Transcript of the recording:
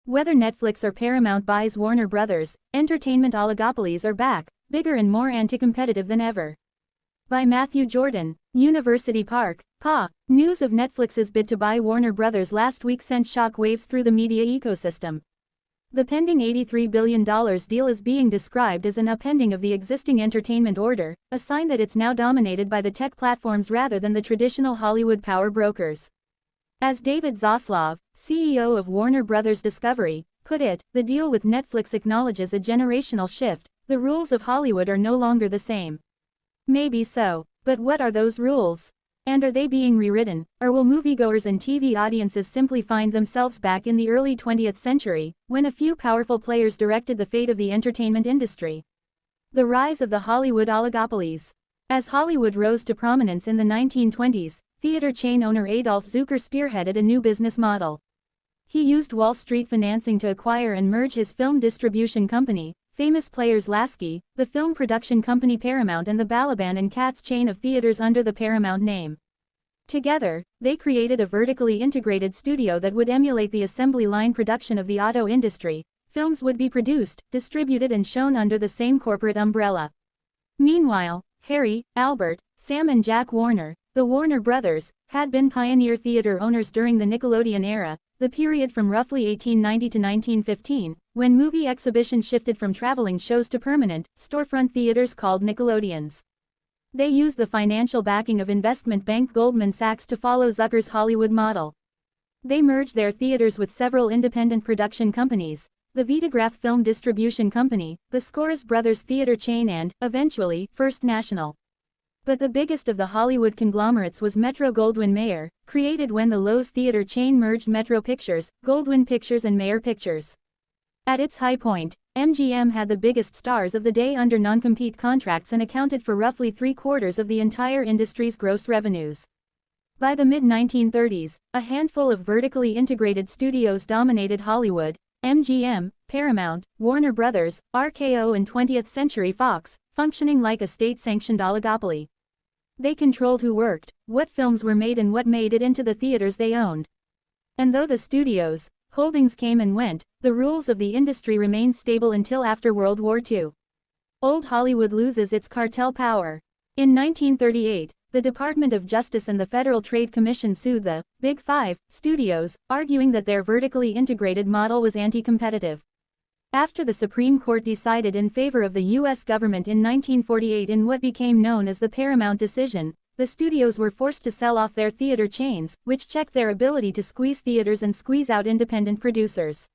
Whether Netflix or Paramount buys Warner Brothers, entertainment oligopolies are back, bigger and more anti-competitive than ever. By Matthew Jordan, University Park, PA. News of Netflix's bid to buy Warner Brothers last week sent shock waves through the media ecosystem. The pending $83 billion deal is being described as an upending of the existing entertainment order, a sign that it's now dominated by the tech platforms rather than the traditional Hollywood power brokers. As David Zaslav, CEO of Warner Brothers Discovery, put it, the deal with Netflix acknowledges a generational shift. The rules of Hollywood are no longer the same. Maybe so, but what are those rules? And are they being rewritten, or will moviegoers and TV audiences simply find themselves back in the early 20th century, when a few powerful players directed the fate of the entertainment industry? The rise of the Hollywood oligopolies. As Hollywood rose to prominence in the 1920s, theater chain owner Adolf Zucker spearheaded a new business model. He used Wall Street financing to acquire and merge his film distribution company, famous players Lasky, the film production company Paramount, and the Balaban and Katz chain of theaters under the Paramount name. Together, they created a vertically integrated studio that would emulate the assembly line production of the auto industry. Films would be produced, distributed and shown under the same corporate umbrella. Meanwhile, Harry, Albert, Sam and Jack Warner, the Warner Brothers, had been pioneer theater owners during the Nickelodeon era, the period from roughly 1890 to 1915, when movie exhibition shifted from traveling shows to permanent, storefront theaters called Nickelodeons. They used the financial backing of investment bank Goldman Sachs to follow Zucker's Hollywood model. They merged their theaters with several independent production companies, the Vitagraph Film Distribution Company, the Scores Brothers Theater chain and, eventually, First National. But the biggest of the Hollywood conglomerates was Metro-Goldwyn-Mayer, created when the Loews Theater chain merged Metro Pictures, Goldwyn Pictures and Mayer Pictures. At its high point, MGM had the biggest stars of the day under non-compete contracts and accounted for roughly 3/4 of the entire industry's gross revenues. By the mid-1930s, a handful of vertically integrated studios dominated Hollywood: MGM, Paramount, Warner Brothers, RKO and 20th Century Fox, functioning like a state-sanctioned oligopoly. They controlled who worked, what films were made and what made it into the theaters they owned. And though the studios' holdings came and went, the rules of the industry remained stable until after World War II. Old Hollywood loses its cartel power. In 1938, the Department of Justice and the Federal Trade Commission sued the Big Five studios, arguing that their vertically integrated model was anti-competitive. After the Supreme Court decided in favor of the U.S. government in 1948 in what became known as the Paramount decision, the studios were forced to sell off their theater chains, which checked their ability to squeeze theaters and squeeze out independent producers.